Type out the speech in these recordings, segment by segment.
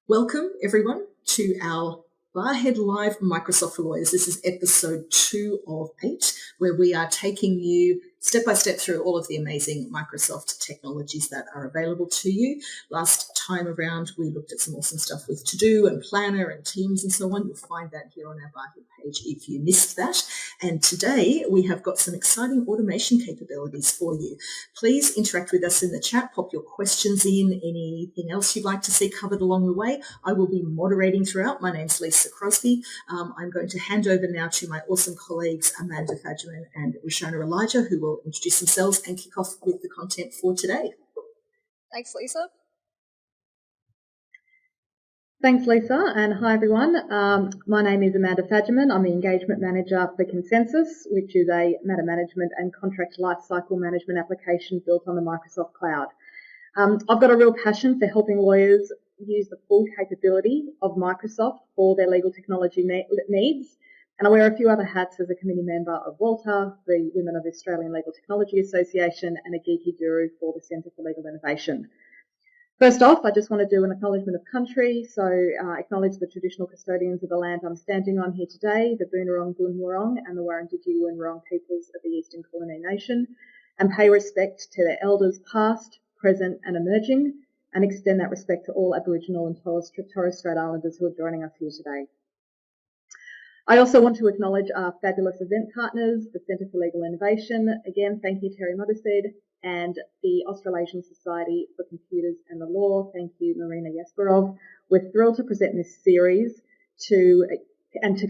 Welcome, everyone, to our Barhead Live Microsoft for Lawyers. This is episode 2 of 8, where we are taking you step by step through all of the amazing Microsoft technologies that are available to you. Last time around, we looked at some awesome stuff with To-Do and Planner and Teams and so on. You'll find that here on our Barhead page if you missed that. And today, we have got some exciting automation capabilities for you. Please interact with us in the chat, pop your questions in, anything else you'd like to see covered along the way. I will be moderating throughout. My name's Lisa Crosby. I'm going to hand over now to my awesome colleagues, Amanda Fadgerman and Rishona Elijah, who will introduce themselves and kick off with the content for today. Thanks, Lisa. Thanks, Lisa, and hi, everyone. My name is Amanda Fadgerman. I'm the Engagement Manager for Consensus, which is a matter management and contract lifecycle management application built on the Microsoft Cloud. I've got a real passion for helping lawyers use the full capability of Microsoft for their legal technology needs, and I wear a few other hats as a committee member of WALTA, the Women of Australian Legal Technology Association, and a geeky guru for the Centre for Legal Innovation. First off, I just want to do an acknowledgement of country, so acknowledge the traditional custodians of the land I'm standing on here today, the Boonwurrung Boonwurrung and the Wurundjeri Wurrung peoples of the Eastern Kulin Nation, and pay respect to their elders past, present and emerging, and extend that respect to all Aboriginal and Torres Strait Islanders who are joining us here today. I also want to acknowledge our fabulous event partners, the Centre for Legal Innovation. Again, thank you, Terry Modested, and the Australasian Society for Computers and the Law. Thank you, Marina Yasparov. We're thrilled to present this series to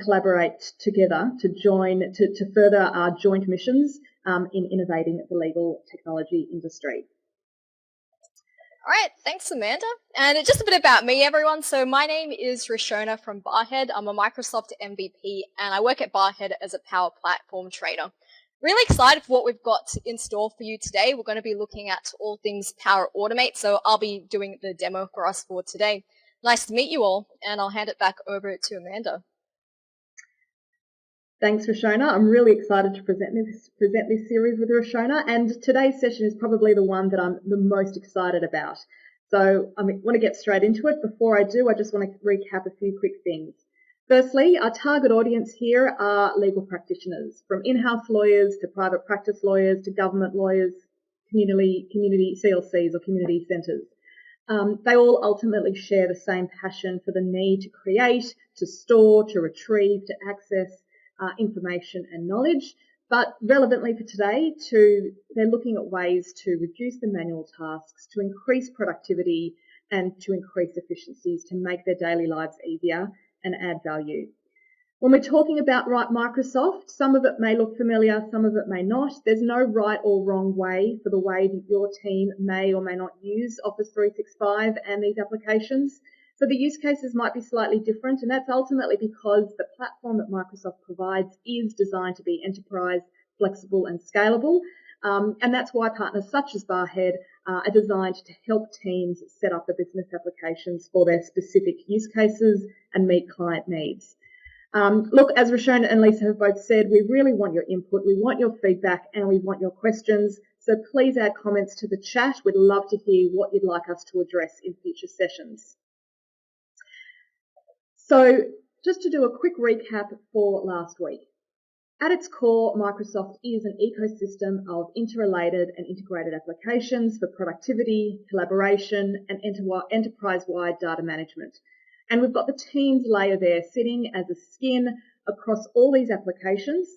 collaborate together to further our joint missions in innovating the legal technology industry. All right, thanks, Amanda. And just a bit about me, everyone. So my name is Rishona from Barhead. I'm a Microsoft MVP, and I work at Barhead as a Power Platform trader. Really excited for what we've got in store for you today. We're going to be looking at all things Power Automate, so I'll be doing the demo for us for today. Nice to meet you all, and I'll hand it back over to Amanda. Thanks, Rishona. I'm really excited to present this series with Rishona, and today's session is probably the one that I'm the most excited about. So I want to get straight into it. Before I do, I just want to recap a few quick things. Firstly, our target audience here are legal practitioners, from in-house lawyers to private practice lawyers to government lawyers, community CLCs or community centres. They all ultimately share the same passion for the need to create, to store, to retrieve, to access information and knowledge, but relevantly for today, they're looking at ways to reduce the manual tasks, to increase productivity and to increase efficiencies, to make their daily lives easier and add value. When we're talking about Microsoft, some of it may look familiar, some of it may not. There's no right or wrong way for the way that your team may or may not use Office 365 and these applications. So the use cases might be slightly different, and that's ultimately because the platform that Microsoft provides is designed to be enterprise, flexible and scalable. And that's why partners such as Barhead are designed to help teams set up the business applications for their specific use cases and meet client needs. Look, as Rishona and Lisa have both said, we really want your input, we want your feedback and we want your questions. So please add comments to the chat. We'd love to hear what you'd like us to address in future sessions. So just to do a quick recap for last week. At its core, Microsoft is an ecosystem of interrelated and integrated applications for productivity, collaboration, and enterprise-wide data management. And we've got the Teams layer there sitting as a skin across all these applications.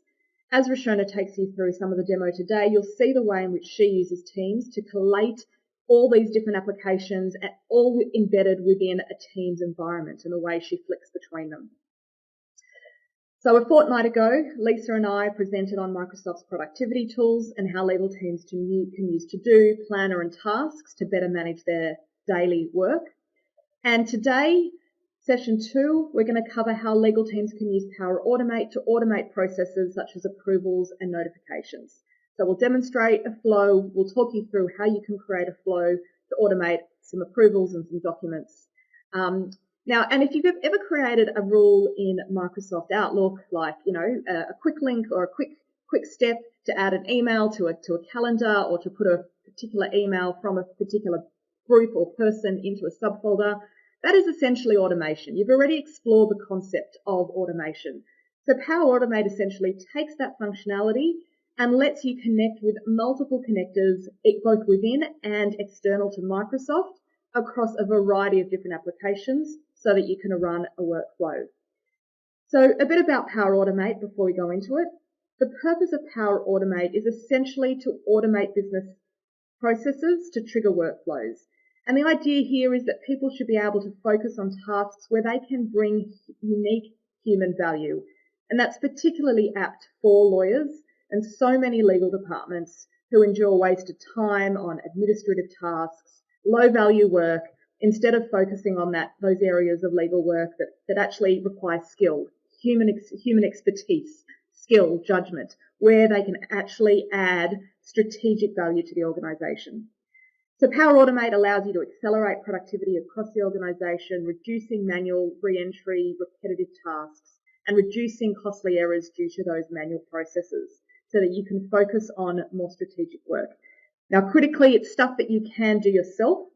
As Rishona takes you through some of the demo today, you'll see the way in which she uses Teams to collate all these different applications, all embedded within a Teams environment, and the way she flicks between them. So a fortnight ago, Lisa and I presented on Microsoft's productivity tools and how legal teams can use To-Do, Planner and Tasks to better manage their daily work. And today, session 2, we're going to cover how legal teams can use Power Automate to automate processes such as approvals and notifications. So we'll demonstrate a flow, we'll talk you through how you can create a flow to automate some approvals and some documents. Now, and if you've ever created a rule in Microsoft Outlook, like, a quick link or a quick quick step to add an email to a calendar, or to put a particular email from a particular group or person into a subfolder. That is essentially automation. You've already explored the concept of automation. So Power Automate essentially takes that functionality and lets you connect with multiple connectors, both within and external to Microsoft, across a variety of different applications so that you can run a workflow. So a bit about Power Automate before we go into it. The purpose of Power Automate is essentially to automate business processes to trigger workflows. And the idea here is that people should be able to focus on tasks where they can bring unique human value. And that's particularly apt for lawyers and so many legal departments who endure wasted time on administrative tasks, low value work, instead of focusing on those areas of legal work that actually require skill, human expertise, skill, judgment, where they can actually add strategic value to the organisation. So Power Automate allows you to accelerate productivity across the organisation, reducing manual re-entry, repetitive tasks, and reducing costly errors due to those manual processes so that you can focus on more strategic work. Now, critically, it's stuff that you can do yourself.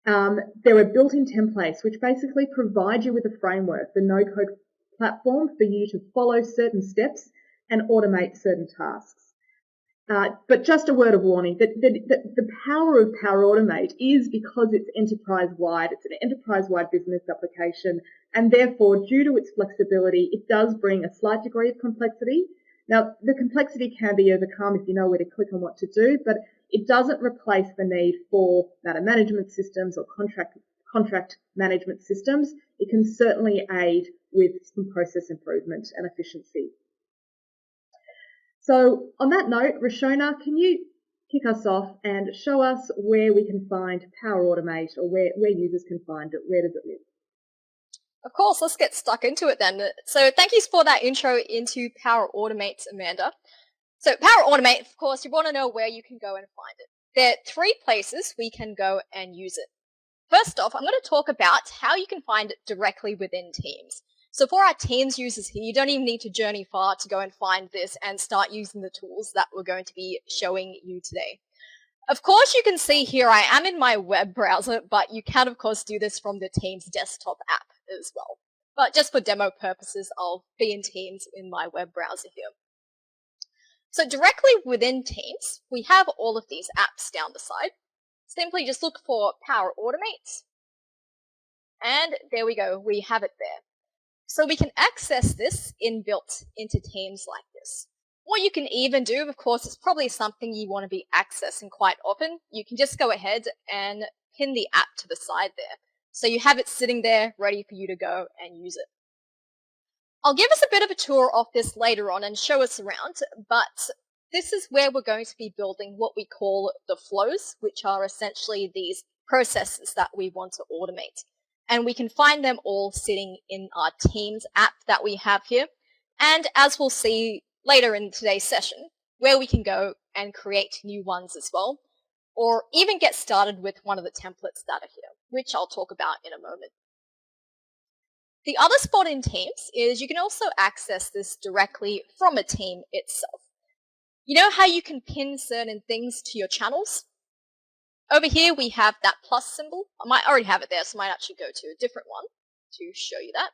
There are built-in templates which basically provide you with a framework, the no-code platform for you to follow certain steps and automate certain tasks. But just a word of warning, that the power of Power Automate is because it's enterprise-wide. It's an enterprise-wide business application, and therefore, due to its flexibility, it does bring a slight degree of complexity. Now, the complexity can be overcome if you know where to click on what to do, but it doesn't replace the need for matter management systems or contract management systems. It can certainly aid with some process improvement and efficiency. So on that note, Rashona, can you kick us off and show us where we can find Power Automate, or where users can find it? Where does it live? Of course, let's get stuck into it then. So thank you for that intro into Power Automate, Amanda. So Power Automate, of course, you want to know where you can go and find it. There are 3 places we can go and use it. First off, I'm going to talk about how you can find it directly within Teams. So for our Teams users here, you don't even need to journey far to go and find this and start using the tools that we're going to be showing you today. Of course, you can see here I am in my web browser, but you can, of course, do this from the Teams desktop app as well. But just for demo purposes, I'll be in Teams in my web browser here. So directly within Teams, we have all of these apps down the side. Simply just look for Power Automate, and there we go, we have it there. So we can access this inbuilt into Teams like this. What you can even do, of course, is probably something you want to be accessing quite often. You can just go ahead and pin the app to the side there. So you have it sitting there ready for you to go and use it. I'll give us a bit of a tour of this later on and show us around, but this is where we're going to be building what we call the flows, which are essentially these processes that we want to automate. And we can find them all sitting in our Teams app that we have here. And as we'll see later in today's session, where we can go and create new ones as well, or even get started with one of the templates that are here, which I'll talk about in a moment. The other spot in Teams is you can also access this directly from a team itself. You know how you can pin certain things to your channels? Over here we have that plus symbol. I might already have it there, so I might actually go to a different one to show you that.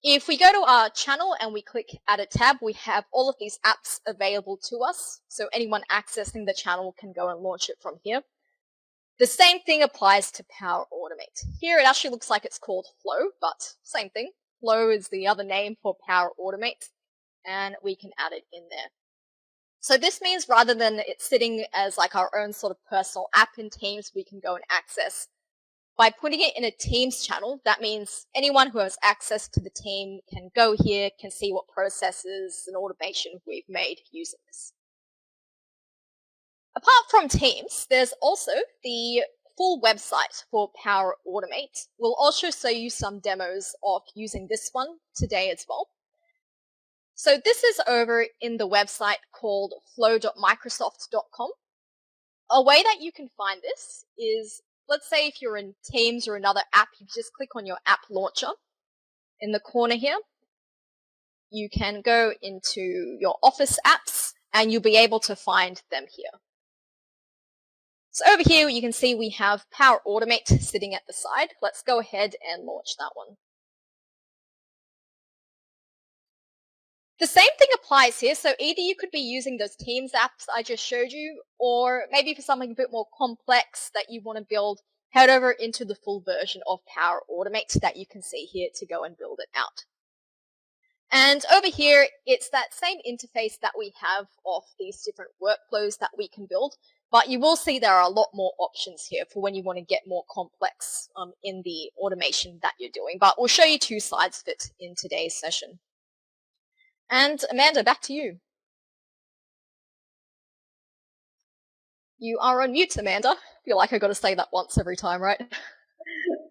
If we go to our channel and we click add a tab, we have all of these apps available to us, so anyone accessing the channel can go and launch it from here. The same thing applies to Power Automate. Here it actually looks like it's called Flow, but same thing. Flow is the other name for Power Automate, and we can add it in there. So this means rather than it sitting as like our own sort of personal app in Teams, we can go and access. By putting it in a Teams channel, that means anyone who has access to the team can go here, can see what processes and automation we've made using this. Apart from Teams, there's also the full website for Power Automate. We'll also show you some demos of using this one today as well. So this is over in the website called flow.microsoft.com. A way that you can find this is, let's say if you're in Teams or another app, you just click on your app launcher in the corner here. you can go into your Office apps and you'll be able to find them here. So over here you can see we have Power Automate sitting at the side. Let's go ahead and launch that one. The same thing applies here, so either you could be using those Teams apps I just showed you, or maybe for something a bit more complex that you want to build, head over into the full version of Power Automate that you can see here to go and build it out. And over here, it's that same interface that we have of these different workflows that we can build, but you will see there are a lot more options here for when you want to get more complex in the automation that you're doing. But we'll show you two sides of it in today's session. And Amanda, back to you. You are on mute, Amanda. I feel like I got to say that once every time, right?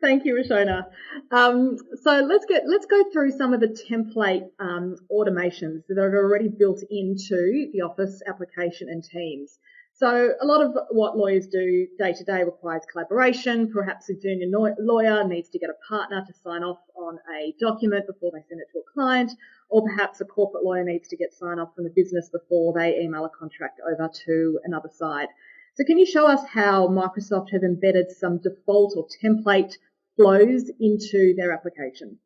Thank you, Rashona. So let's go through some of the template automations that are already built into the Office application and Teams. So a lot of what lawyers do day to day requires collaboration. Perhaps a junior lawyer needs to get a partner to sign off on a document before they send it to a client, or perhaps a corporate lawyer needs to get sign off from the business before they email a contract over to another side. So can you show us how Microsoft has embedded some default or template flows into their application?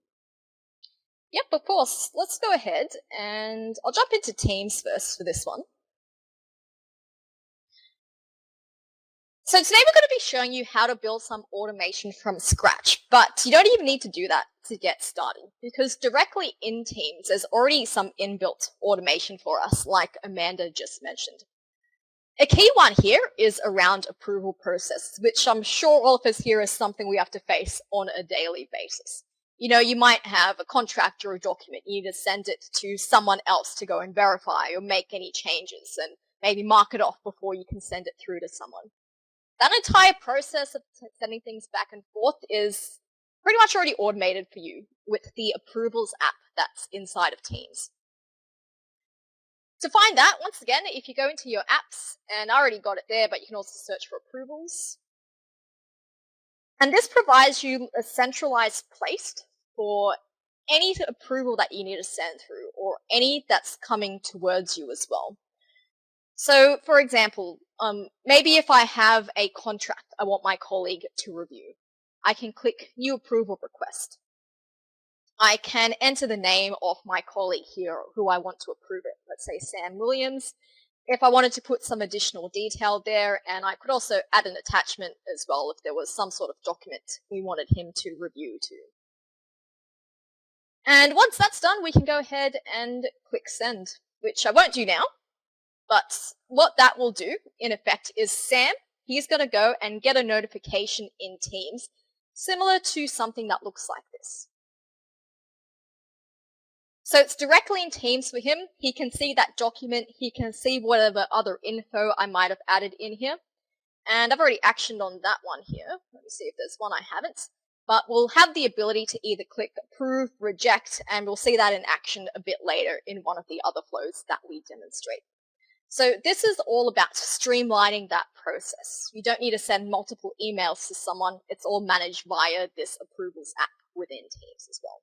Yep, of course. Let's go ahead and I'll jump into Teams first for this one. So today we're going to be showing you how to build some automation from scratch, but you don't even need to do that to get started because directly in Teams there's already some inbuilt automation for us like Amanda just mentioned. A key one here is around approval process, which I'm sure all of us here is something we have to face on a daily basis. You know, you might have a contract or a document, you need to send it to someone else to go and verify or make any changes and maybe mark it off before you can send it through to someone. That entire process of sending things back and forth is pretty much already automated for you with the Approvals app that's inside of Teams. To find that, once again, if you go into your apps, and I already got it there, but you can also search for Approvals. And this provides you a centralized place for any approval that you need to send through, or any that's coming towards you as well. So, for example, maybe if I have a contract I want my colleague to review, I can click New Approval Request. I can enter the name of my colleague here who I want to approve it. Let's say Sam Williams. If I wanted to put some additional detail there, and I could also add an attachment as well if there was some sort of document we wanted him to review too. And once that's done, we can go ahead and click Send, which I won't do now. But what that will do, in effect, is Sam, he's going to go and get a notification in Teams, similar to something that looks like this. So it's directly in Teams for him. He can see that document. He can see whatever other info I might have added in here. And I've already actioned on that one here. Let me see if there's one I haven't. But we'll have the ability to either click Approve, Reject, and we'll see that in action a bit later in one of the other flows that we demonstrate. So this is all about streamlining that process. You don't need to send multiple emails to someone. It's all managed via this Approvals app within Teams as well.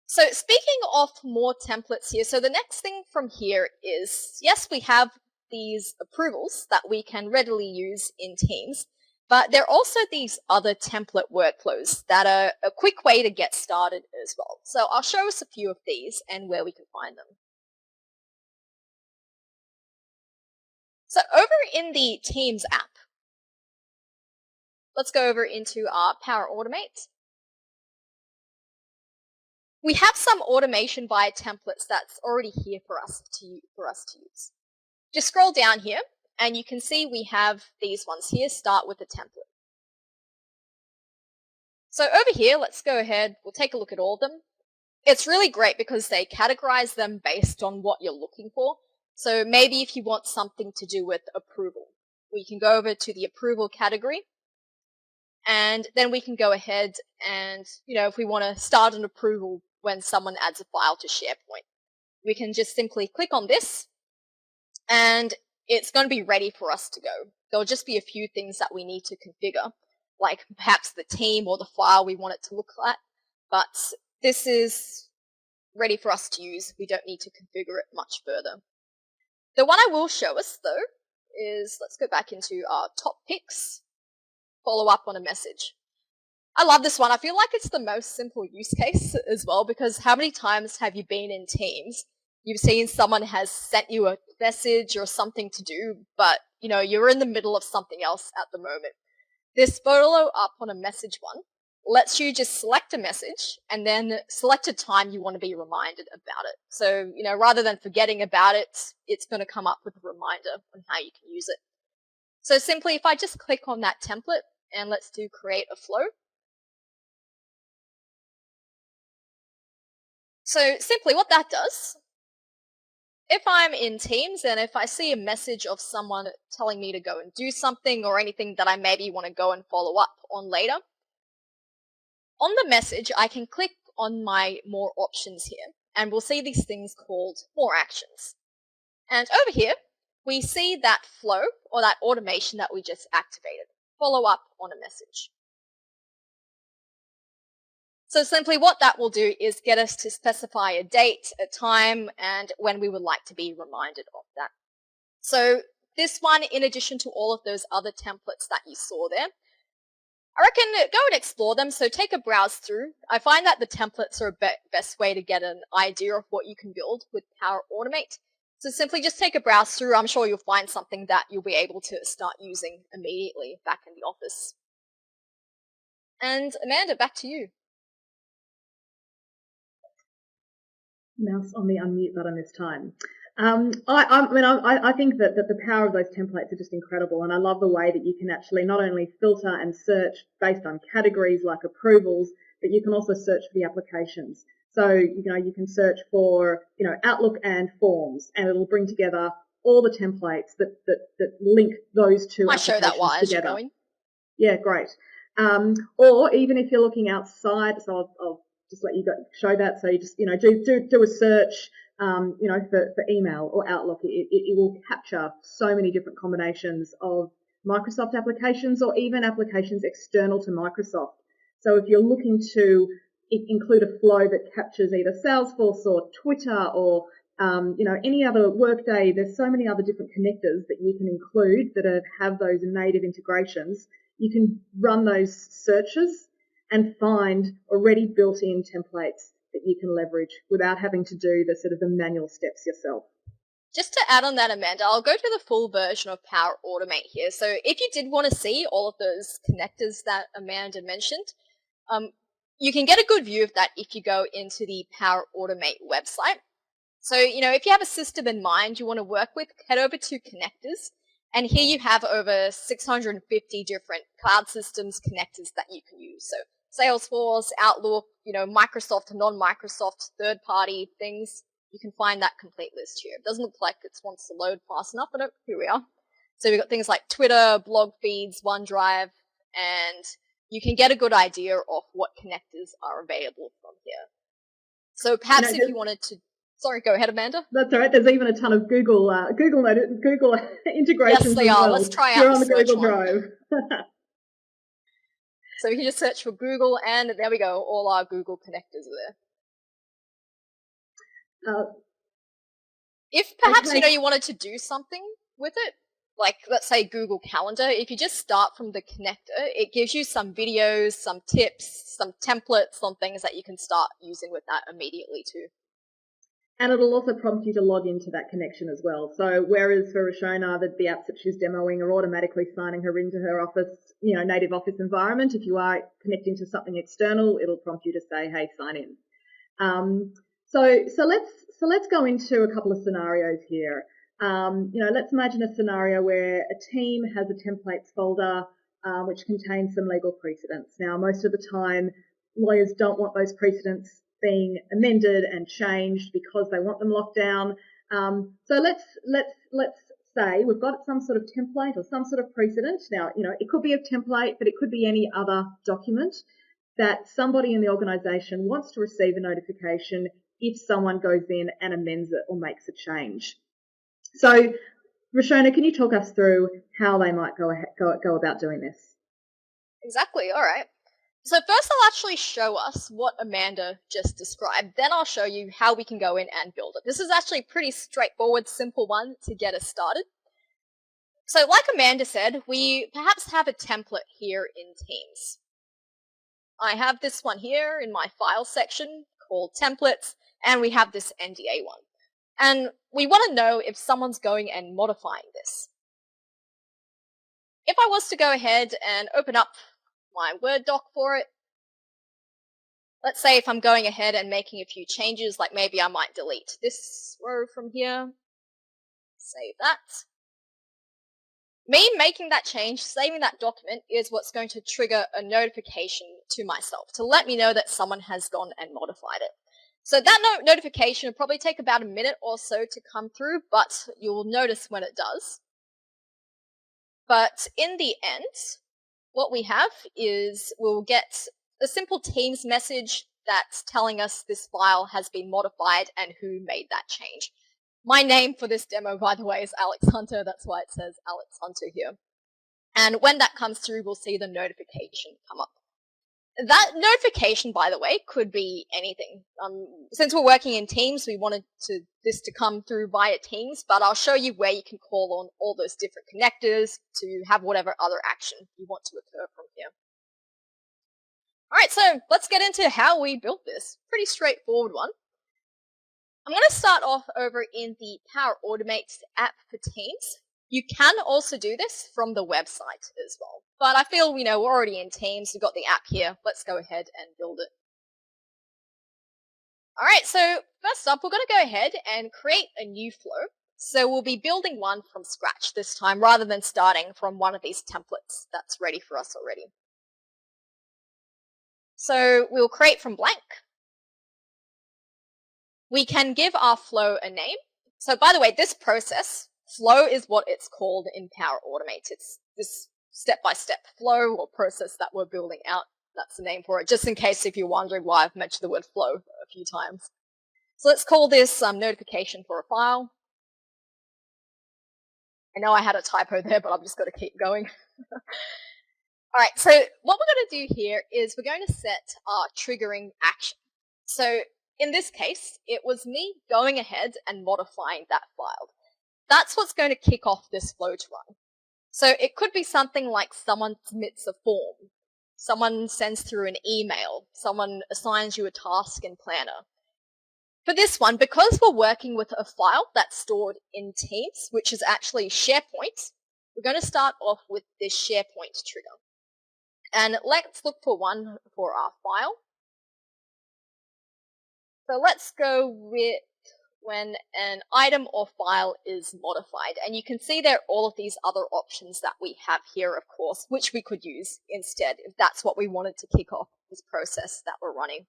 So speaking of more templates here, so the next thing from here is, yes, we have these approvals that we can readily use in Teams, but there are also these other template workflows that are a quick way to get started as well. So I'll show us a few of these and where we can find them. So over in the Teams app, let's go over into our Power Automate. We have some automation via templates that's already here for us to use. Just scroll down here and you can see we have these ones here. Start with a template. So over here, let's go ahead. We'll take a look at all of them. It's really great because they categorize them based on what you're looking for. So maybe if you want something to do with approval, we can go over to the approval category. And then we can go ahead and, if we want to start an approval when someone adds a file to SharePoint, we can just simply click on this and it's going to be ready for us to go. There'll just be a few things that we need to configure, like perhaps the team or the file we want it to look like. But this is ready for us to use. We don't need to configure it much further. The one I will show us, though, is, let's go back into our top picks, follow up on a message. I love this one. I feel like it's the most simple use case as well, because how many times have you been in Teams, you've seen someone has sent you a message or something to do, but you're in the middle of something else at the moment. This follow up on a message one lets you just select a message and then select a time you want to be reminded about it. So, rather than forgetting about it, it's going to come up with a reminder on how you can use it. So simply, if I just click on that template and let's do create a flow. So simply what that does, if I'm in Teams and if I see a message of someone telling me to go and do something or anything that I maybe want to go and follow up on later, on the message I can click on my more options here and we'll see these things called more actions. And over here, we see that flow or that automation that we just activated, follow up on a message. So simply what that will do is get us to specify a date, a time, and when we would like to be reminded of that. So this one, in addition to all of those other templates that you saw there, I reckon go and explore them. So take a browse through. I find that the templates are a best way to get an idea of what you can build with Power Automate. So simply just take a browse through. I'm sure you'll find something that you'll be able to start using immediately back in the office. And Amanda, back to you. Mouse on the unmute button this time. I think that the power of those templates are just incredible, and I love the way that you can actually not only filter and search based on categories like approvals, but you can also search for the applications. So you can search for Outlook and Forms, and it'll bring together all the templates that link those two applications together. I show that while you're going. Yeah, great. Or even if you're looking outside, so I'll just let you show that. So you just do a search for email or Outlook. It will capture so many different combinations of Microsoft applications or even applications external to Microsoft. So if you're looking to include a flow that captures either Salesforce or Twitter or any other Workday, there's so many other different connectors that you can include that have those native integrations. You can run those searches and find already built-in templates that you can leverage without having to do the manual steps yourself. Just to add on that, Amanda, I'll go to the full version of Power Automate here. So if you did want to see all of those connectors that Amanda mentioned, you can get a good view of that if you go into the Power Automate website. So, if you have a system in mind you want to work with, head over to connectors. And here you have over 650 different cloud systems connectors that you can use. So Salesforce, Outlook, Microsoft, non-Microsoft, third-party things. You can find that complete list here. It doesn't look like it wants to load fast enough, but here we are. So we've got things like Twitter, blog feeds, OneDrive, and you can get a good idea of what connectors are available from here. So perhaps if you wanted to... Sorry, go ahead, Amanda. That's all right. There's even a ton of Google integrations. Yes, they are. Well. Let's try out You're the on the search Google one. Drive. So we can just search for Google, and there we go. All our Google connectors are there. If perhaps you wanted to do something with it, like let's say Google Calendar, if you just start from the connector, it gives you some videos, some tips, some templates, some things that you can start using with that immediately too. And it'll also prompt you to log into that connection as well. So whereas for Rashona, the apps that she's demoing are automatically signing her into her Office, native Office environment. If you are connecting to something external, it'll prompt you to say, hey, sign in. So let's go into a couple of scenarios here. Let's imagine a scenario where a team has a templates folder which contains some legal precedents. Now, most of the time, lawyers don't want those precedents being amended and changed because they want them locked down. So let's say we've got some sort of template or some sort of precedent. Now, it could be a template, but it could be any other document that somebody in the organisation wants to receive a notification if someone goes in and amends it or makes a change. So, Rashona, can you talk us through how they might go about doing this? Exactly. All right. So first I'll actually show us what Amanda just described, then I'll show you how we can go in and build it. This is actually a pretty straightforward, simple one to get us started. So like Amanda said, we perhaps have a template here in Teams. I have this one here in my file section called templates, and we have this NDA one. And we want to know if someone's going and modifying this. If I was to go ahead and open up my Word doc for it, let's say if I'm going ahead and making a few changes, like maybe I might delete this row from here, save that. Me making that change, saving that document, is what's going to trigger a notification to myself to let me know that someone has gone and modified it. So that notification will probably take about a minute or so to come through, but you'll notice when it does. But in the end, what we have is we'll get a simple Teams message that's telling us this file has been modified and who made that change. My name for this demo, by the way, is Alex Hunter. That's why it says Alex Hunter here. And when that comes through, we'll see the notification come up. That notification, by the way, could be anything. Since we're working in Teams, we wanted this to come through via Teams, but I'll show you where you can call on all those different connectors to have whatever other action you want to occur from here. Alright, so let's get into how we built this. Pretty straightforward one. I'm going to start off over in the Power Automate app for Teams. You can also do this from the website as well. But I feel, we're already in Teams, we've got the app here. Let's go ahead and build it. Alright, so first up, we're going to go ahead and create a new flow. So we'll be building one from scratch this time, rather than starting from one of these templates that's ready for us already. So we'll create from blank. We can give our flow a name. So by the way, this process, flow is what it's called in Power Automate. It's this step-by-step flow or process that we're building out. That's the name for it, just in case if you're wondering why I've mentioned the word flow a few times. So let's call this notification for a file. I know I had a typo there, but I'm just going to keep going. Alright, so what we're going to do here is we're going to set our triggering action. So in this case, it was me going ahead and modifying that file. That's what's going to kick off this flow to run. So it could be something like someone submits a form, someone sends through an email, someone assigns you a task in Planner. For this one, because we're working with a file that's stored in Teams, which is actually SharePoint, we're going to start off with this SharePoint trigger. And let's look for one for our file. So let's go with when an item or file is modified. And you can see there are all of these other options that we have here, of course, which we could use instead if that's what we wanted to kick off this process that we're running.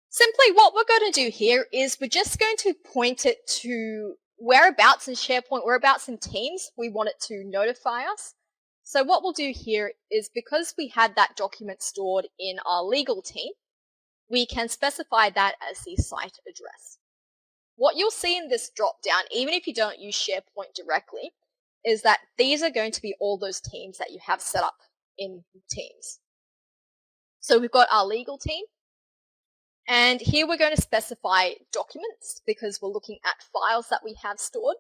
Simply what we're going to do here is we're just going to point it to whereabouts in SharePoint, whereabouts in Teams we want it to notify us. So what we'll do here is, because we had that document stored in our legal team, we can specify that as the site address. What you'll see in this drop down, even if you don't use SharePoint directly, is that these are going to be all those teams that you have set up in Teams. So we've got our legal team, and here we're going to specify documents because we're looking at files that we have stored.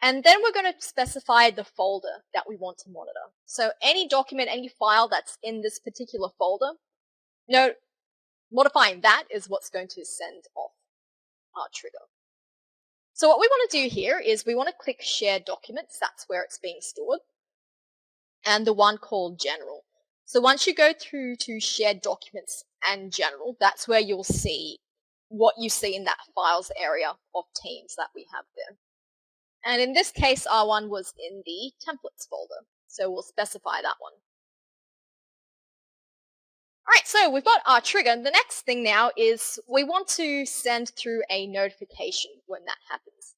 And then we're going to specify the folder that we want to monitor. So any document, any file that's in this particular folder, modifying that is what's going to send off our trigger. So what we want to do here is we want to click Share Documents. That's where it's being stored. And the one called General. So once you go through to Shared Documents and General, that's where you'll see what you see in that files area of Teams that we have there. And in this case, our one was in the templates folder. So we'll specify that one. Alright, so we've got our trigger. The next thing now is we want to send through a notification when that happens.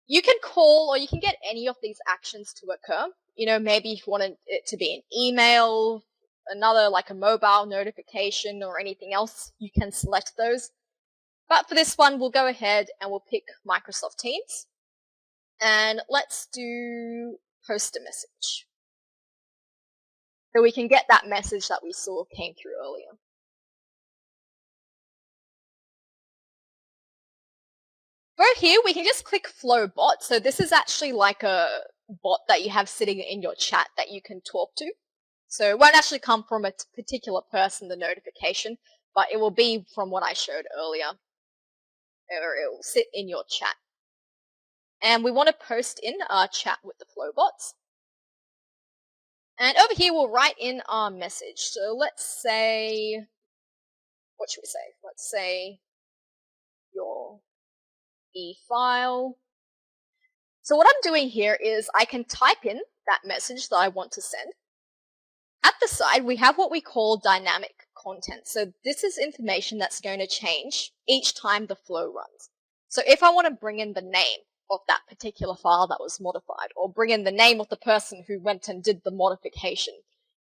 You can call or you can get any of these actions to occur. Maybe if you wanted it to be an email, another like a mobile notification or anything else, you can select those. But for this one, we'll go ahead and we'll pick Microsoft Teams. And let's do post a message. so we can get that message that we saw came through earlier. Over here, we can just click Flow Bot. So this is actually like a bot that you have sitting in your chat that you can talk to. So it won't actually come from a particular person, the notification, but it will be from what I showed earlier. Or it will sit in your chat. And we want to post in our chat with the Flow bots. And over here, we'll write in our message. So let's say, what should we say? Let's say your file. So what I'm doing here is I can type in that message that I want to send. At the side, we have what we call dynamic content. So this is information that's going to change each time the flow runs. So if I want to bring in the name of that particular file that was modified, or bring in the name of the person who went and did the modification,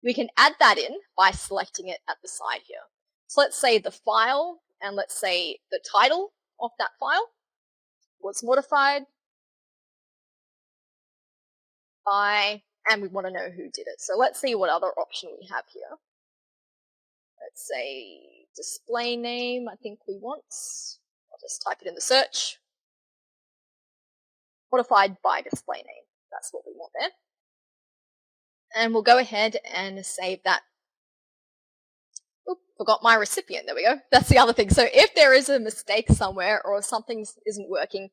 we can add that in by selecting it at the side here. So let's say the file, and let's say the title of that file was modified by, and we want to know who did it. So let's see what other option we have here. Let's say display name, I think we want. I'll just type it in the search. Modified by display name. That's what we want there. And we'll go ahead and save that. Oop, forgot my recipient. There we go. That's the other thing. So if there is a mistake somewhere or something isn't working,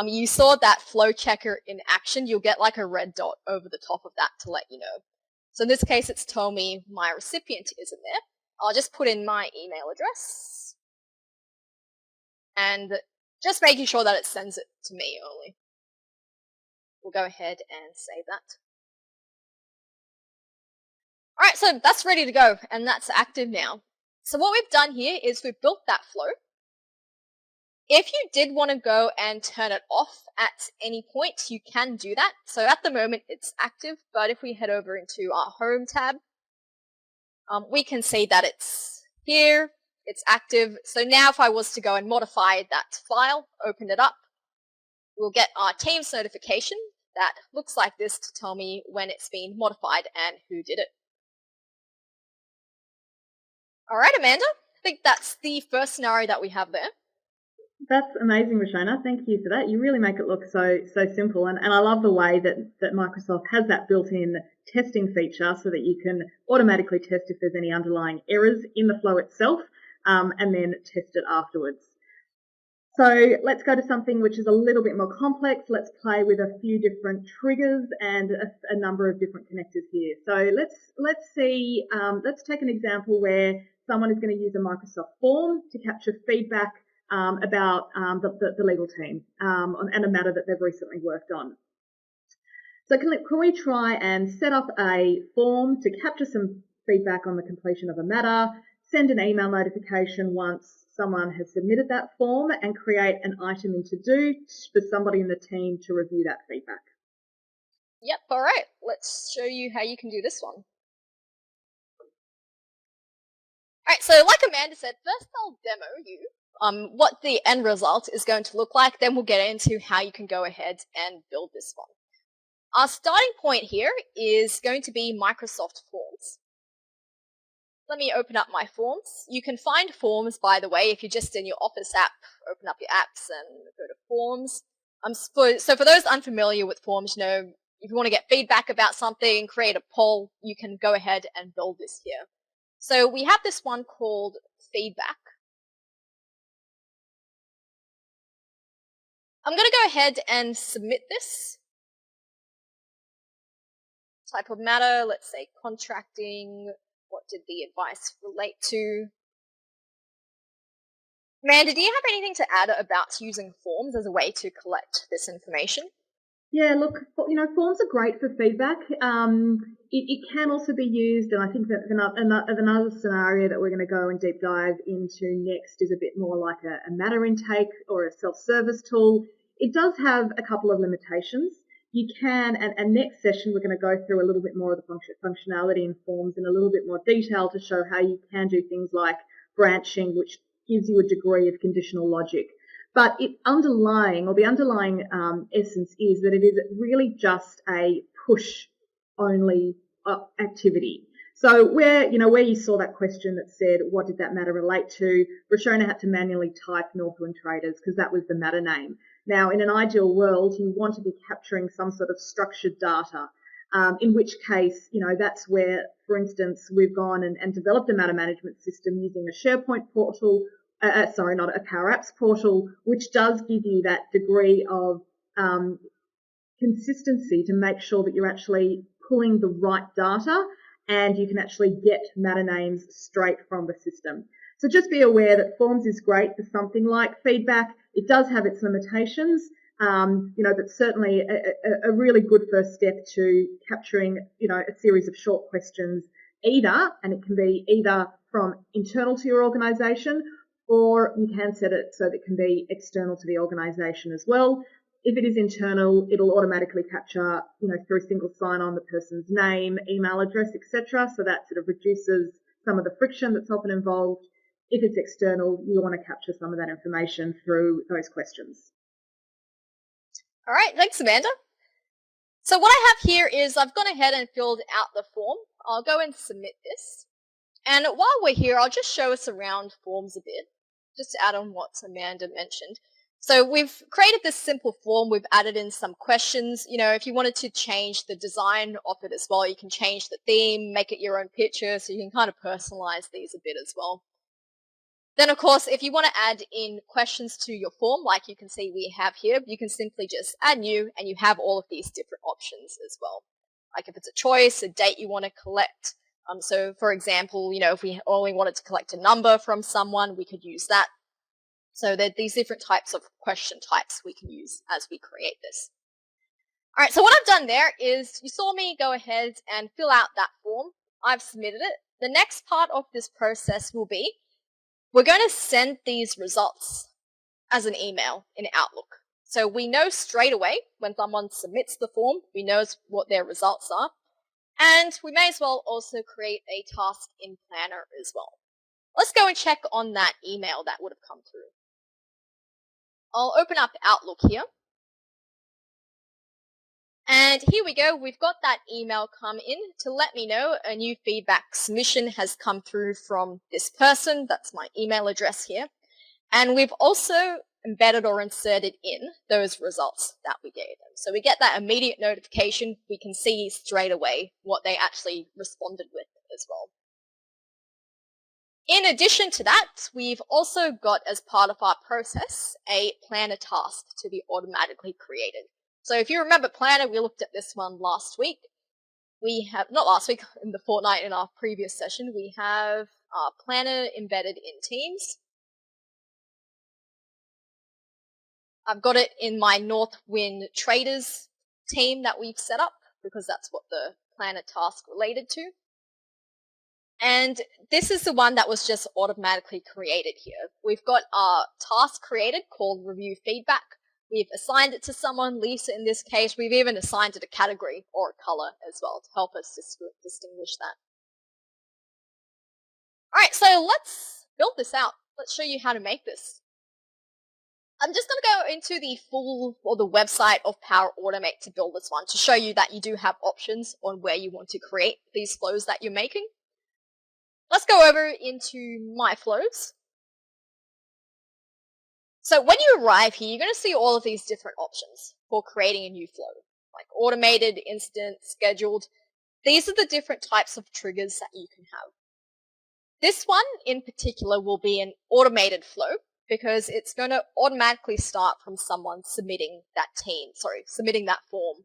you saw that flow checker in action, you'll get like a red dot over the top of that to let you know. So in this case, it's told me my recipient isn't there. I'll just put in my email address. And just making sure that it sends it to me only. We'll go ahead and save that. Alright, so that's ready to go, and that's active now. So what we've done here is we've built that flow. If you did want to go and turn it off at any point, you can do that. So at the moment it's active, but if we head over into our Home tab, we can see that it's here, it's active. So now if I was to go and modify that file, open it up, we'll get our Teams notification that looks like this to tell me when it's been modified and who did it. Alright, Amanda, I think that's the first scenario that we have there. That's amazing, Roshona. Thank you for that. You really make it look so simple, and I love the way that Microsoft has that built-in testing feature so that you can automatically test if there's any underlying errors in the flow itself, and then test it afterwards. So let's go to something which is a little bit more complex. Let's play with a few different triggers and a number of different connectors here. So let's see. Let's take an example where someone is going to use a Microsoft form to capture feedback about the legal team and a matter that they've recently worked on. So can we try and set up a form to capture some feedback on the completion of a matter, send an email notification once someone has submitted that form, and create an item in To-Do for somebody in the team to review that feedback? Yep, alright. Let's show you how you can do this one. Alright, so like Amanda said, first I'll demo you what the end result is going to look like, then we'll get into how you can go ahead and build this one. Our starting point here is going to be Microsoft Forms. Let me open up my forms. You can find forms, by the way, if you're just in your Office app, open up your apps and go to Forms. So for those unfamiliar with forms, you know, if you want to get feedback about something, create a poll, you can go ahead and build this here. So we have this one called Feedback. I'm going to go ahead and submit this. Type of matter, let's say contracting. What did the advice relate to? Amanda, do you have anything to add about using forms as a way to collect this information? Yeah, look, you know, forms are great for feedback. It can also be used, and I think that another scenario that we're going to go and deep dive into next is a bit more like a matter intake or a self-service tool. It does have a couple of limitations. You can, and next session we're going to go through a little bit more of the functionality in forms in a little bit more detail to show how you can do things like branching, which gives you a degree of conditional logic. But the underlying essence is that it is really just a push-only activity. So where you saw that question that said, what did that matter relate to? Roshona had to manually type Northland Traders because that was the matter name. Now, in an ideal world, you want to be capturing some sort of structured data, in which case, that's where, for instance, we've gone and developed a matter management system using a SharePoint portal, not a Power Apps portal, which does give you that degree of consistency to make sure that you're actually pulling the right data and you can actually get matter names straight from the system. So just be aware that Forms is great for something like feedback. It does have its limitations, but certainly a really good first step to capturing, a series of short questions and it can be either from internal to your organisation, or you can set it so that it can be external to the organisation as well. If it is internal, it'll automatically capture, through single sign-on, the person's name, email address, etc. So that sort of reduces some of the friction that's often involved. If it's external, you want to capture some of that information through those questions. All right, thanks, Amanda. So what I have here is I've gone ahead and filled out the form. I'll go and submit this. And while we're here, I'll just show us around Forms a bit, just to add on what Amanda mentioned. So we've created this simple form. We've added in some questions. If you wanted to change the design of it as well, you can change the theme, make it your own picture, so you can kind of personalize these a bit as well. Then, of course, if you want to add in questions to your form, like you can see we have here, you can simply just add new, and you have all of these different options as well. Like if it's a choice, a date you want to collect. So, for example, if we only wanted to collect a number from someone, we could use that. So there are these different types of question types we can use as we create this. All right, so what I've done there is you saw me go ahead and fill out that form. I've submitted it. The next part of this process will be we're going to send these results as an email in Outlook. So we know straight away when someone submits the form, we know what their results are. And we may as well also create a task in Planner as well. Let's go and check on that email that would have come through. I'll open up Outlook here. And here we go. We've got that email come in to let me know a new feedback submission has come through from this person. That's my email address here. And we've also embedded or inserted in those results that we gave them. So we get that immediate notification. We can see straight away what they actually responded with as well. In addition to that, we've also got, as part of our process, a Planner task to be automatically created. So if you remember Planner, we looked at this one last week. Not last week, in the fortnight in our previous session, we have our Planner embedded in Teams. I've got it in my Northwind Traders team that we've set up because that's what the Planner task related to. And this is the one that was just automatically created here. We've got our task created called Review Feedback. We've assigned it to someone, Lisa in this case. We've even assigned it a category or a color as well to help us distinguish that. All right, so let's build this out. Let's show you how to make this. I'm just going to go into the the website of Power Automate to build this one to show you that you do have options on where you want to create these flows that you're making. Let's go over into My Flows. So when you arrive here, you're going to see all of these different options for creating a new flow, like automated, instant, scheduled. These are the different types of triggers that you can have. This one in particular will be an automated flow because it's going to automatically start from someone submitting that form,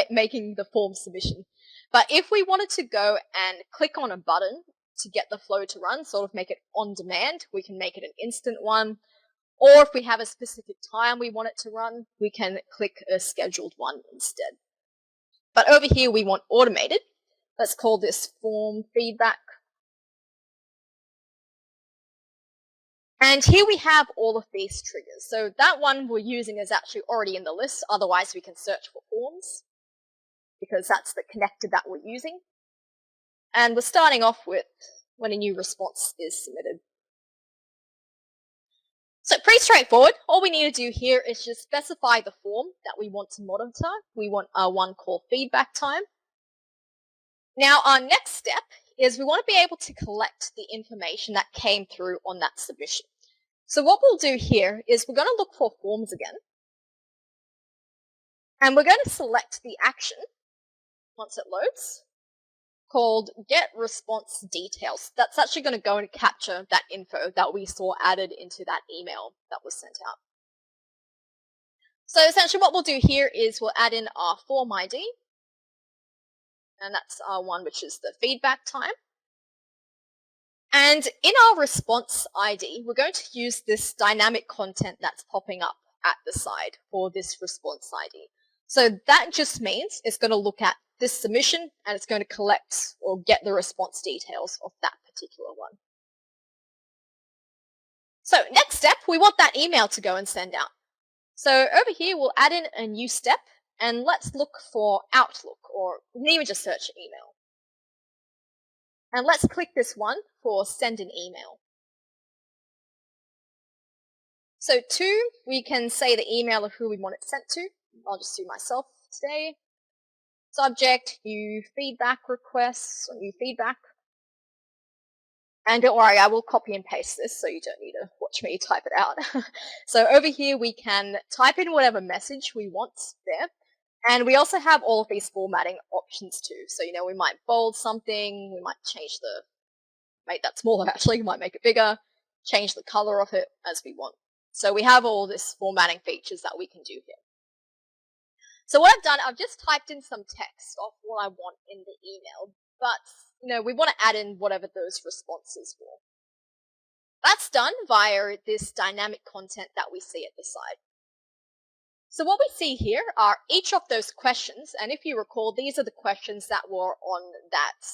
making the form submission. But if we wanted to go and click on a button to get the flow to run, sort of make it on demand, we can make it an instant one. Or if we have a specific time we want it to run, we can click a scheduled one instead. But over here we want automated. Let's call this form feedback. And here we have all of these triggers. So that one we're using is actually already in the list. Otherwise we can search for forms because that's the connector that we're using. And we're starting off with when a new response is submitted. So pretty straightforward. All we need to do here is just specify the form that we want to monitor. We want one call feedback time. Now, our next step is we want to be able to collect the information that came through on that submission. So what we'll do here is we're going to look for forms again. And we're going to select the action, once it loads, called Get Response Details. That's actually going to go and capture that info that we saw added into that email that was sent out. So essentially what we'll do here is we'll add in our form ID, and that's our one which is the feedback time. And in our response ID, we're going to use this dynamic content that's popping up at the side for this response ID. So that just means it's going to look at this submission and it's going to collect or get the response details of that particular one. So next step, we want that email to go and send out. So over here, we'll add in a new step and let's look for Outlook, or we can even just search email. And let's click this one for send an email. So 2, we can say the email of who we want it sent to. I'll just do myself today. Subject, new feedback requests, or new feedback. And don't worry, I will copy and paste this, so you don't need to watch me type it out. So over here, we can type in whatever message we want there. And we also have all of these formatting options too. So, we might bold something, we might make that smaller actually, we might make it bigger, change the color of it as we want. So we have all this formatting features that we can do here. So what I've done, I've just typed in some text of what I want in the email, but we want to add in whatever those responses were. That's done via this dynamic content that we see at the side. So what we see here are each of those questions, and if you recall, these are the questions that were on that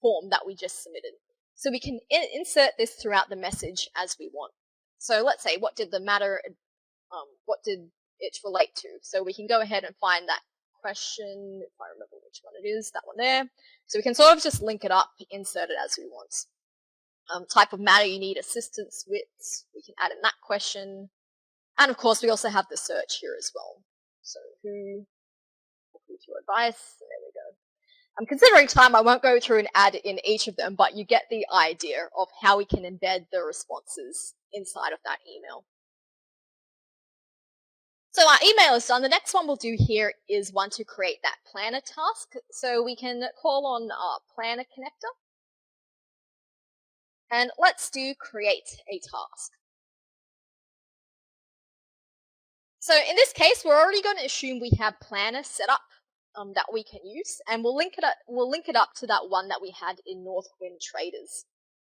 form that we just submitted. So we can insert this throughout the message as we want. So let's say, what did it relate to? So we can go ahead and find that question, if I remember which one it is, that one there. So we can sort of just link it up, insert it as we want. Type of matter you need assistance with, we can add in that question. And of course, we also have the search here as well. So who with your advice, and there we go. Considering time, I won't go through and add in each of them, but you get the idea of how we can embed the responses inside of that email. So our email is done. The next one we'll do here is one to create that planner task. So we can call on our planner connector. And let's do create a task. So in this case, we're already going to assume we have planner set up that we can use, and we'll link it up to that one that we had in Northwind Traders.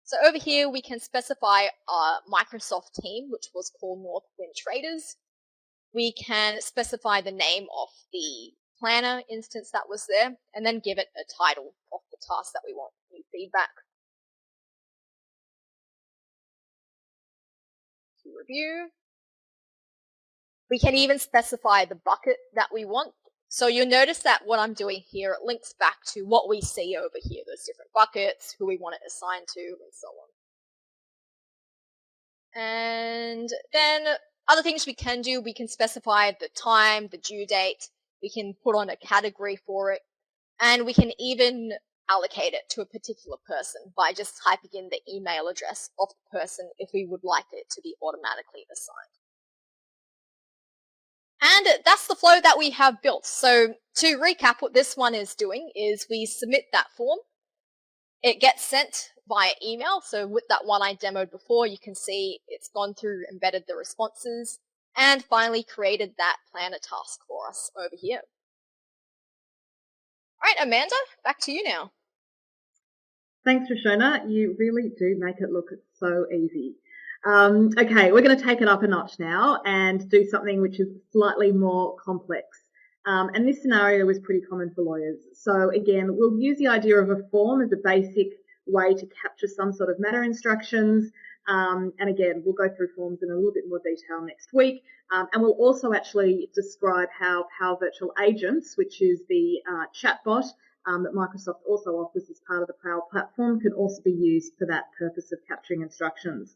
So over here, we can specify our Microsoft team, which was called Northwind Traders. We can specify the name of the planner instance that was there, and then give it a title of the task that we want, new feedback. To review. We can even specify the bucket that we want. So you'll notice that what I'm doing here, it links back to what we see over here, those different buckets, who we want it assigned to, and so on. And then other things we can do, we can specify the time, the due date, we can put on a category for it, and we can even allocate it to a particular person by just typing in the email address of the person if we would like it to be automatically assigned. And that's the flow that we have built. So to recap, what this one is doing is we submit that form. It gets sent via email. So with that one I demoed before, you can see it's gone through, embedded the responses, and finally created that planner task for us over here. All right, Amanda, back to you now. Thanks, Roshona. You really do make it look so easy. Okay, we're going to take it up a notch now and do something which is slightly more complex. And this scenario is pretty common for lawyers. So again, we'll use the idea of a form as a basic way to capture some sort of matter instructions. And again, we'll go through forms in a little bit more detail next week. And we'll also actually describe how Power Virtual Agents, which is the chatbot that Microsoft also offers as part of the Power Platform, can also be used for that purpose of capturing instructions.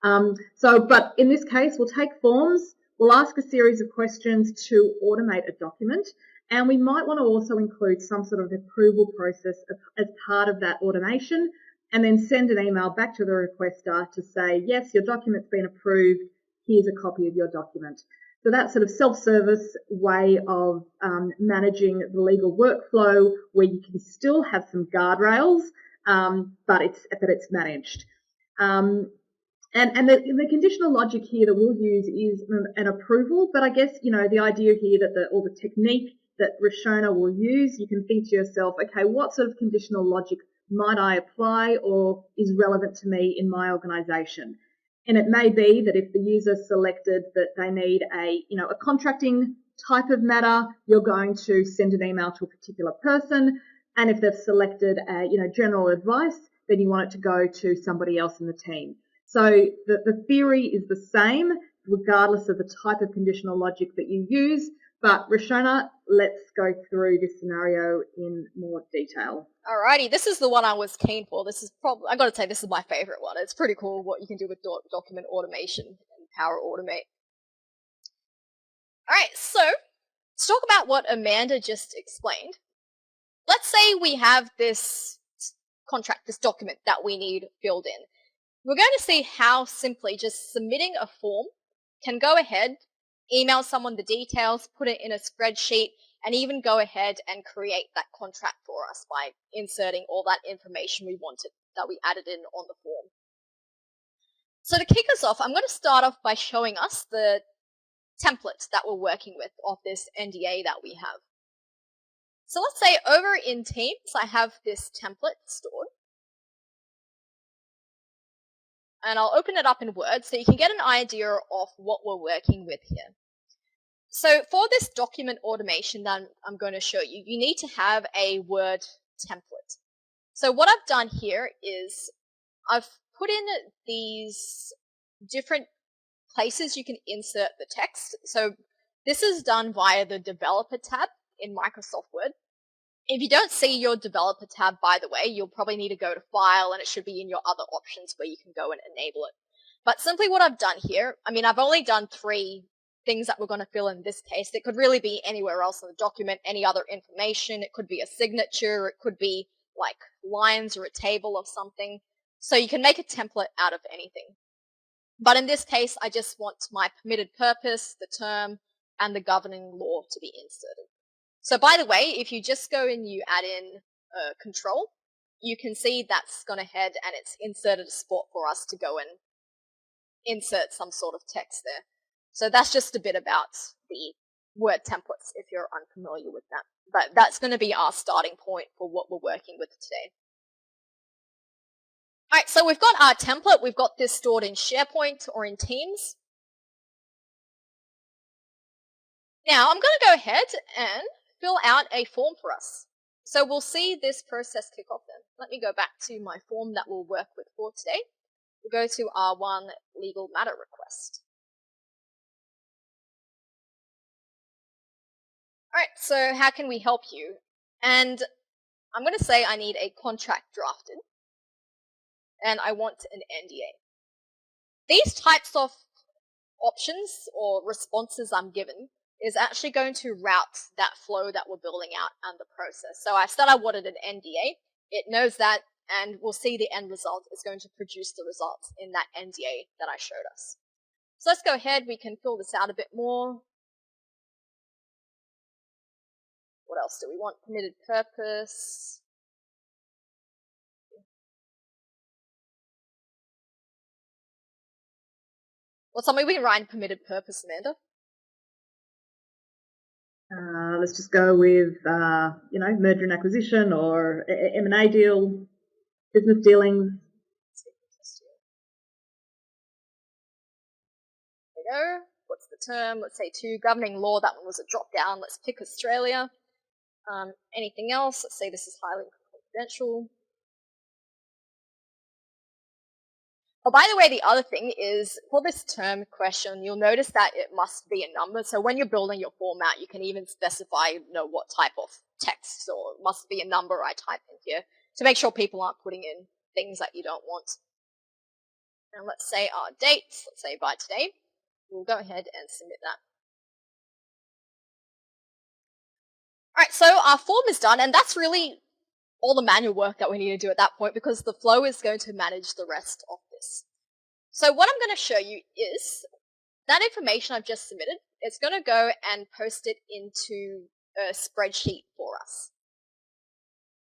But in this case, we'll take forms, We'll ask a series of questions to automate a document, and we might want to also include some sort of approval process as part of that automation, and then send an email back to the requester to say, yes, your document's been approved, here's a copy of your document. So that sort of self-service way of managing the legal workflow where you can still have some guardrails, but it's managed. And the conditional logic here that we'll use is an approval, but I guess, the idea here that or the technique that Rashona will use, you can think to yourself, okay, what sort of conditional logic might I apply or is relevant to me in my organisation? And it may be that if the user selected that they need a contracting type of matter, you're going to send an email to a particular person. And if they've selected general advice, then you want it to go to somebody else in the team. So the theory is the same, regardless of the type of conditional logic that you use. But Rashona, let's go through this scenario in more detail. Alrighty, this is the one I was keen for. This is I gotta say, this is my favorite one. It's pretty cool what you can do with document automation and Power Automate. Alright, so let's talk about what Amanda just explained. Let's say we have this contract, this document that we need filled in. We're going to see how simply just submitting a form can go ahead, email someone the details, put it in a spreadsheet, and even go ahead and create that contract for us by inserting all that information we wanted that we added in on the form. So to kick us off, I'm going to start off by showing us the template that we're working with of this NDA that we have. So let's say over in Teams, I have this template stored. And I'll open it up in Word so you can get an idea of what we're working with here. So for this document automation that I'm going to show you, you need to have a Word template. So what I've done here is I've put in these different places you can insert the text. So this is done via the Developer tab in Microsoft Word. If you don't see your Developer tab, by the way, you'll probably need to go to File, and it should be in your other options where you can go and enable it. But simply what I've done here, I've only done 3 things that we're going to fill in this case. It could really be anywhere else in the document, any other information. It could be a signature. It could be like lines or a table of something. So you can make a template out of anything. But in this case, I just want my permitted purpose, the term, and the governing law to be inserted. So by the way, if you just go and you add in control, you can see that's gone ahead and it's inserted a spot for us to go and insert some sort of text there. So that's just a bit about the Word templates if you're unfamiliar with that. But that's going to be our starting point for what we're working with today. Alright, so we've got our template. We've got this stored in SharePoint or in Teams. Now I'm going to go ahead and fill out a form for us. So we'll see this process kick off then. Let me go back to my form that we'll work with for today. We'll go to R1 legal matter request. Alright, so how can we help you? And I'm going to say I need a contract drafted and I want an NDA. These types of options or responses I'm given is actually going to route that flow that we're building out and the process. So I said I wanted an NDA. It knows that, and we'll see the end result is going to produce the results in that NDA that I showed us. So let's go ahead. We can fill this out a bit more. What else do we want? Permitted purpose. Well, something we can write in permitted purpose, Amanda. Let's just go with, merger and acquisition or M&A deal, business dealings. There we go. What's the term? Let's say 2. Governing law. That one was a drop down. Let's pick Australia. Anything else? Let's say this is highly confidential. Oh, by the way, the other thing is, for this term question, you'll notice that it must be a number. So when you're building your format, you can even specify, what type of text, or it must be a number I type in here to make sure people aren't putting in things that you don't want. And let's say our dates, let's say by today. we'll go ahead and submit that. Alright, so our form is done, and that's really all the manual work that we need to do at that point, because the flow is going to manage the rest of this. So what I'm going to show you is that information I've just submitted. It's going to go and post it into a spreadsheet for us.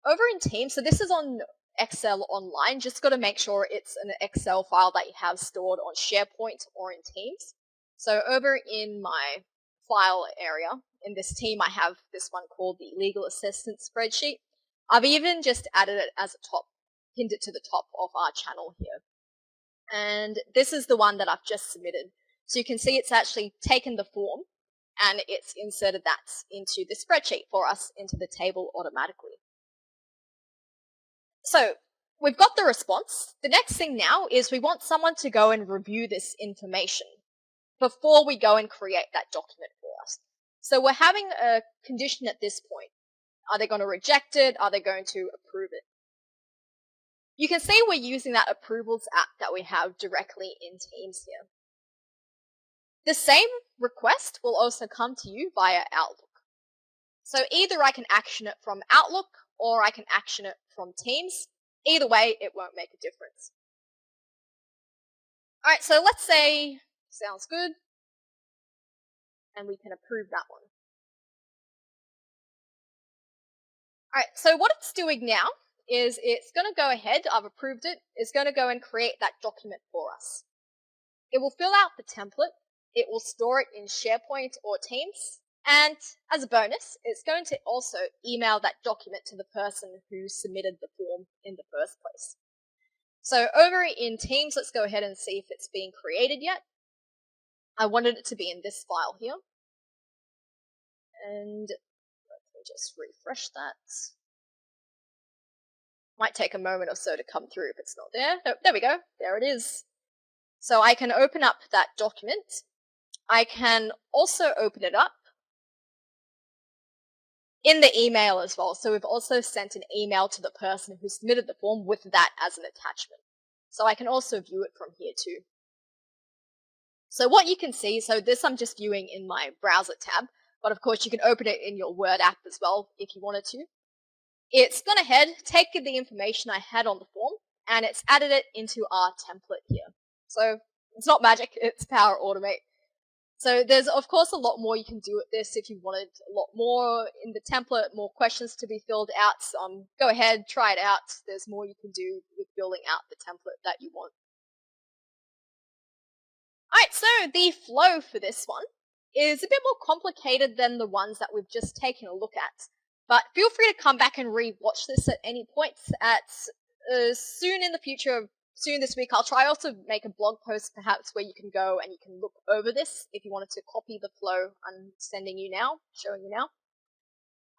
Over in Teams, so this is on Excel online, just got to make sure it's an Excel file that you have stored on SharePoint or in Teams. So over in my file area, in this team, I have this one called the Legal Assistant Spreadsheet. I've even just added it as a top, pinned it to the top of our channel here. And this is the one that I've just submitted. So you can see it's actually taken the form and it's inserted that into the spreadsheet for us, into the table automatically. So we've got the response. The next thing now is we want someone to go and review this information before we go and create that document for us. So we're having a condition at this point. Are they going to reject it? Are they going to approve it? You can see we're using that approvals app that we have directly in Teams here. The same request will also come to you via Outlook. So either I can action it from Outlook or I can action it from Teams. Either way, it won't make a difference. Alright, so let's say, sounds good, and we can approve that one. Alright, so what it's doing now is it's going to go ahead, I've approved it, it's going to go and create that document for us. It will fill out the template, it will store it in SharePoint or Teams, and as a bonus, it's going to also email that document to the person who submitted the form in the first place. So over in Teams, let's go ahead and see if it's being created yet. I wanted it to be in this file here. And let me just refresh that. Might take a moment or so to come through if it's not there. Oh, there we go. There it is. So I can open up that document. I can also open it up in the email as well. So we've also sent an email to the person who submitted the form with that as an attachment. So I can also view it from here too. So what you can see, so this I'm just viewing in my browser tab, but of course you can open it in your Word app as well if you wanted to. It's gone ahead, taken the information I had on the form, and it's added it into our template here. So it's not magic, it's Power Automate. So there's of course a lot more you can do with this if you wanted a lot more in the template, more questions to be filled out. Go ahead, try it out. There's more you can do with building out the template that you want. Alright, so the flow for this one is a bit more complicated than the ones that we've just taken a look at. But feel free to come back and re-watch this at any point soon in the future. Soon this week, I'll try also make a blog post perhaps where you can go and you can look over this if you wanted to copy the flow I'm sending you now, showing you now.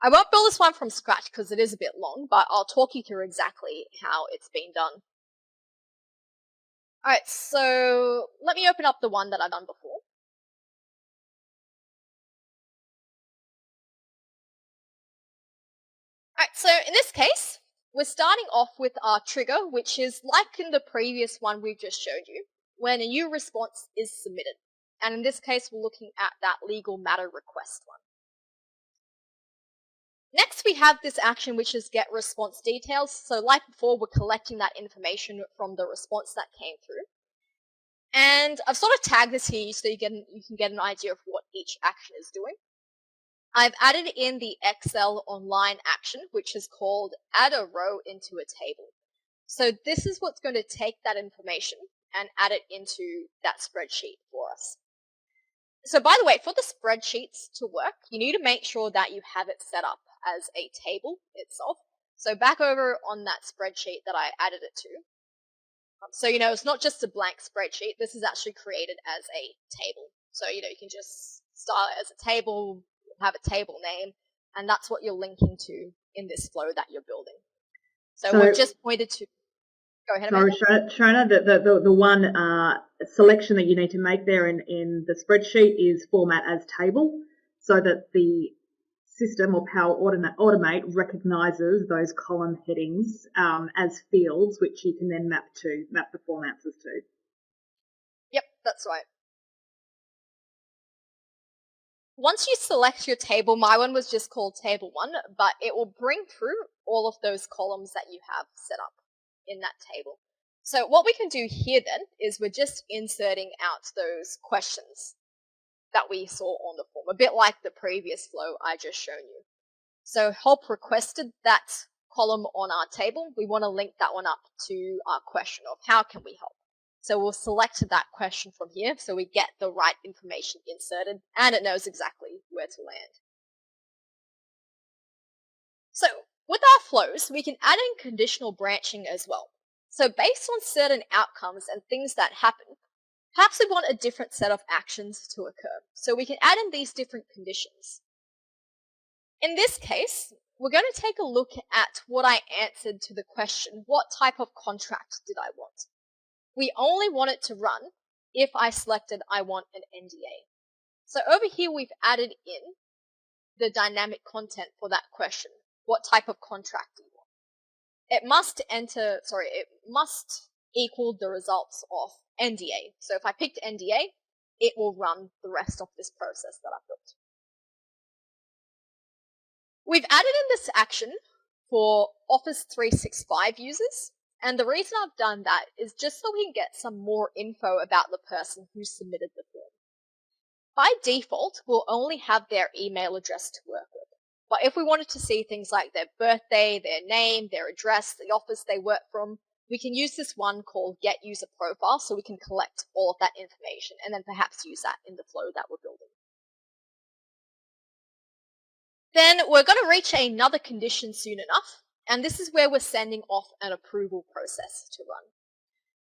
I won't build this one from scratch because it is a bit long, but I'll talk you through exactly how it's been done. Alright, so let me open up the one that I've done before. Alright, so in this case, we're starting off with our trigger, which is like in the previous one we just showed you, when a new response is submitted. And in this case, we're looking at that legal matter request one. Next, we have this action, which is get response details. So like before, we're collecting that information from the response that came through. And I've sort of tagged this here so you can get an idea of what each action is doing. I've added in the Excel online action, which is called add a row into a table. So this is what's going to take that information and add it into that spreadsheet for us. So by the way, for the spreadsheets to work, you need to make sure that you have it set up as a table itself. So back over on that spreadsheet that I added it to. So, it's not just a blank spreadsheet. This is actually created as a table. So, you can just start it as a table, have a table name, and that's what you're linking to in this flow that you're building. So we've just pointed to. Go ahead. Sorry, Shona, the one selection that you need to make there in the spreadsheet is format as table, so that the system or Power Automate recognizes those column headings as fields, which you can then map the form answers to. Yep, that's right. once you select your table, my one was just called Table 1, but it will bring through all of those columns that you have set up in that table. So what we can do here then is we're just inserting out those questions that we saw on the form, a bit like the previous flow I just shown you. So help requested that column on our table. We want to link that one up to our question of how can we help. So we'll select that question from here so we get the right information inserted and it knows exactly where to land. So with our flows, we can add in conditional branching as well. So based on certain outcomes and things that happen, perhaps we want a different set of actions to occur. So we can add in these different conditions. In this case, we're going to take a look at what I answered to the question, what type of contract did I want? We only want it to run if I selected I want an NDA. So over here we've added in the dynamic content for that question. What type of contract do you want? It must equal the results of NDA. So if I picked NDA, it will run the rest of this process that I've built. We've added in this action for Office 365 users. And the reason I've done that is just so we can get some more info about the person who submitted the form. By default, we'll only have their email address to work with. But if we wanted to see things like their birthday, their name, their address, the office they work from, we can use this one called Get User Profile so we can collect all of that information and then perhaps use that in the flow that we're building. Then we're going to reach another condition soon enough. And this is where we're sending off an approval process to run.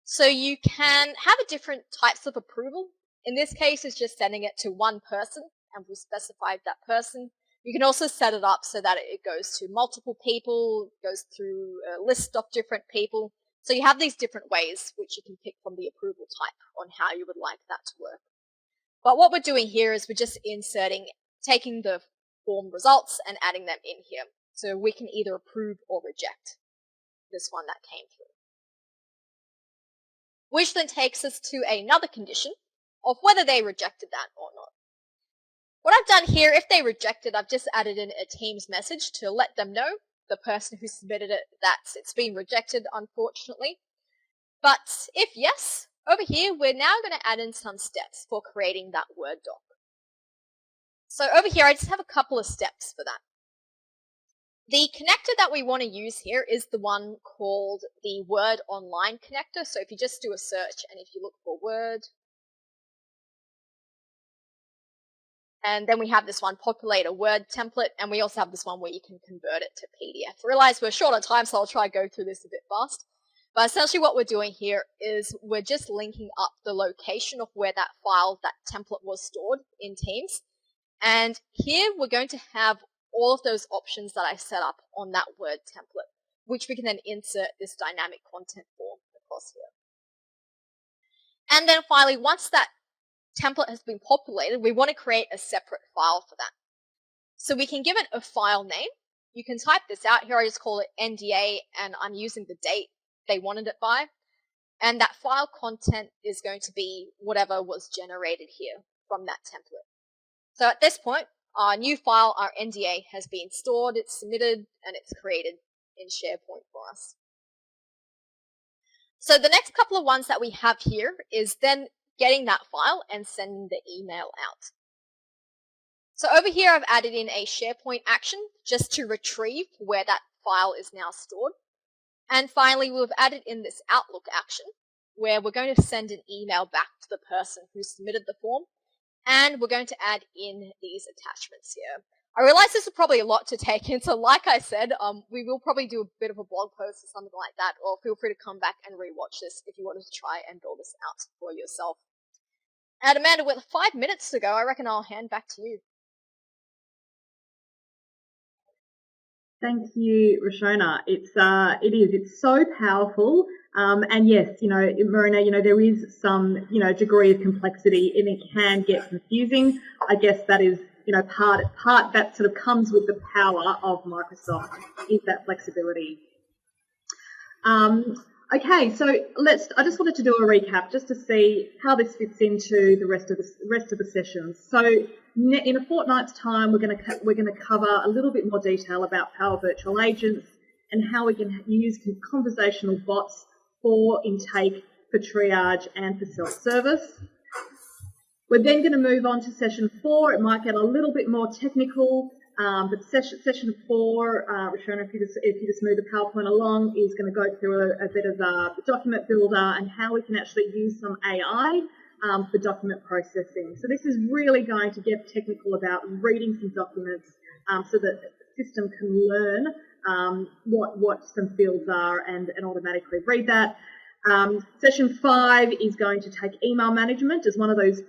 So you can have different types of approval. In this case, it's just sending it to one person, and we've specified that person. You can also set it up so that it goes to multiple people, goes through a list of different people. So you have these different ways which you can pick from the approval type on how you would like that to work. But what we're doing here is we're just taking the form results and adding them in here. So we can either approve or reject this one that came through. Which then takes us to another condition of whether they rejected that or not. What I've done here, if they rejected, I've just added in a Teams message to let them know, the person who submitted it, that it's been rejected, unfortunately. But if yes, over here, we're now going to add in some steps for creating that Word doc. So over here, I just have a couple of steps for that. The connector that we want to use here is the one called the Word Online connector. So if you just do a search and if you look for Word, and then we have this one, populate a Word template, and we also have this one where you can convert it to PDF. I realize we're short on time, so I'll try to go through this a bit fast. But essentially what we're doing here is we're just linking up the location of where that file, that template was stored in Teams. And here we're going to have all of those options that I set up on that Word template, which we can then insert this dynamic content form across here. And then finally, once that template has been populated, we want to create a separate file for that. So we can give it a file name. You can type this out here. I just call it NDA, and I'm using the date they wanted it by. And that file content is going to be whatever was generated here from that template. So at this point, our new file, our NDA, has been stored, it's submitted, and it's created in SharePoint for us. So the next couple of ones that we have here is then getting that file and sending the email out. So over here, I've added in a SharePoint action just to retrieve where that file is now stored. And finally, we've added in this Outlook action where we're going to send an email back to the person who submitted the form. And we're going to add in these attachments here. I realize this is probably a lot to take in, so like I said, we will probably do a bit of a blog post or something like that, or feel free to come back and rewatch this if you wanted to try and build this out for yourself. And Amanda, with 5 minutes to go, I reckon I'll hand back to you. Thank you, Roshona. It's so powerful. And yes, Marina, there is some, degree of complexity and it can get confusing. I guess that is, part that sort of comes with the power of Microsoft is that flexibility. Okay, so I just wanted to do a recap just to see how this fits into the rest of the sessions. So in a fortnight's time, we're going to cover a little bit more detail about Power Virtual Agents and how we can use conversational bots for intake, for triage, and for self-service. We're then going to move on to session 4. It might get a little bit more technical, but session 4, Rashona, if you just move the PowerPoint along, is going to go through a bit of a document builder and how we can actually use some AI for document processing. So this is really going to get technical about reading some documents so that the system can learn what some fields are and automatically read that. Session 5 is going to take email management as one of those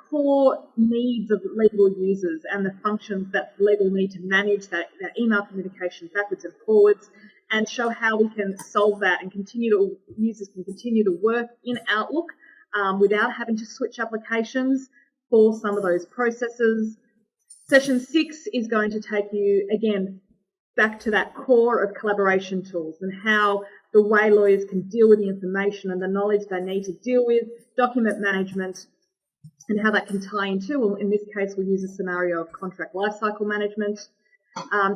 core needs of legal users and the functions that legal need to manage that email communication backwards and forwards, and show how we can solve that and users can continue to work in Outlook without having to switch applications for some of those processes. Session 6 is going to take you again back to that core of collaboration tools and how the way lawyers can deal with the information and the knowledge they need to deal with, document management, and how that can tie into, well, in this case, we'll use a scenario of contract lifecycle management.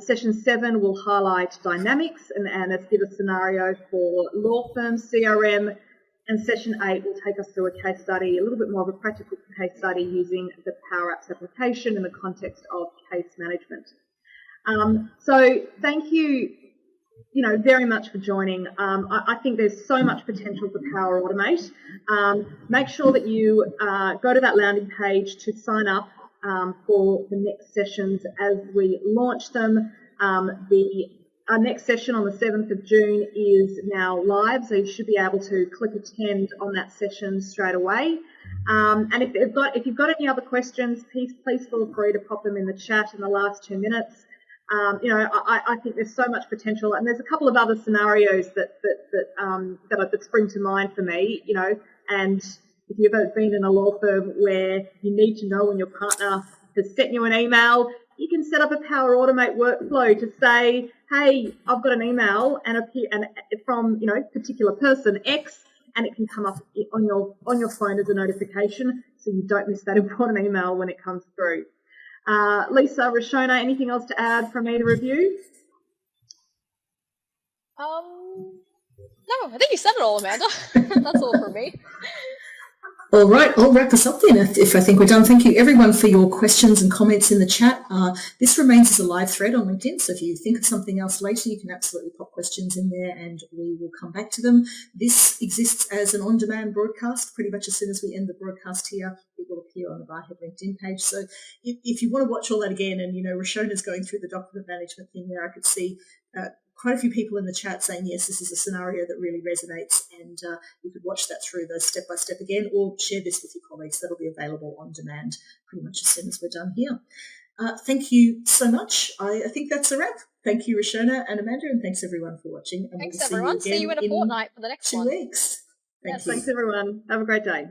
Session 7 will highlight dynamics and let's give a scenario for law firms, CRM, and session 8 will take us through a case study, a little bit more of a practical case study using the Power Apps application in the context of case management. So thank you, very much for joining. I think there's so much potential for Power Automate. Make sure that you go to that landing page to sign up for the next sessions as we launch them. Our next session on the 7th of June is now live, so you should be able to click attend on that session straight away. And if you've got any other questions, please feel free to pop them in the chat in the last 2 minutes. I think there's so much potential, and there's a couple of other scenarios that spring to mind for me. And if you've ever been in a law firm where you need to know when your partner has sent you an email, you can set up a Power Automate workflow to say, hey, I've got an email and from particular person X, and it can come up on your phone as a notification, so you don't miss that important email when it comes through. Lisa, Rashona, anything else to add from either of you? No, I think you said it all, Amanda. That's all from me. All right, I'll wrap us up then if I think we're done. Thank you everyone for your questions and comments in the chat. This remains as a live thread on LinkedIn, so if you think of something else later, you can absolutely pop questions in there and we will come back to them. This exists as an on-demand broadcast. Pretty much as soon as we end the broadcast here, it will appear on the Barhead LinkedIn page. So if you want to watch all that again, and Rashona's going through the document management thing there, I could see quite a few people in the chat saying, yes, this is a scenario that really resonates, and you could watch that through the step-by-step again, or share this with your colleagues. That'll be available on demand pretty much as soon as we're done here. Thank you so much. I think that's a wrap. Thank you, Rashona and Amanda, and thanks everyone for watching. And Thanks, we'll everyone. See you in a fortnight for the next 2 one. weeks. Thanks, everyone. Have a great day.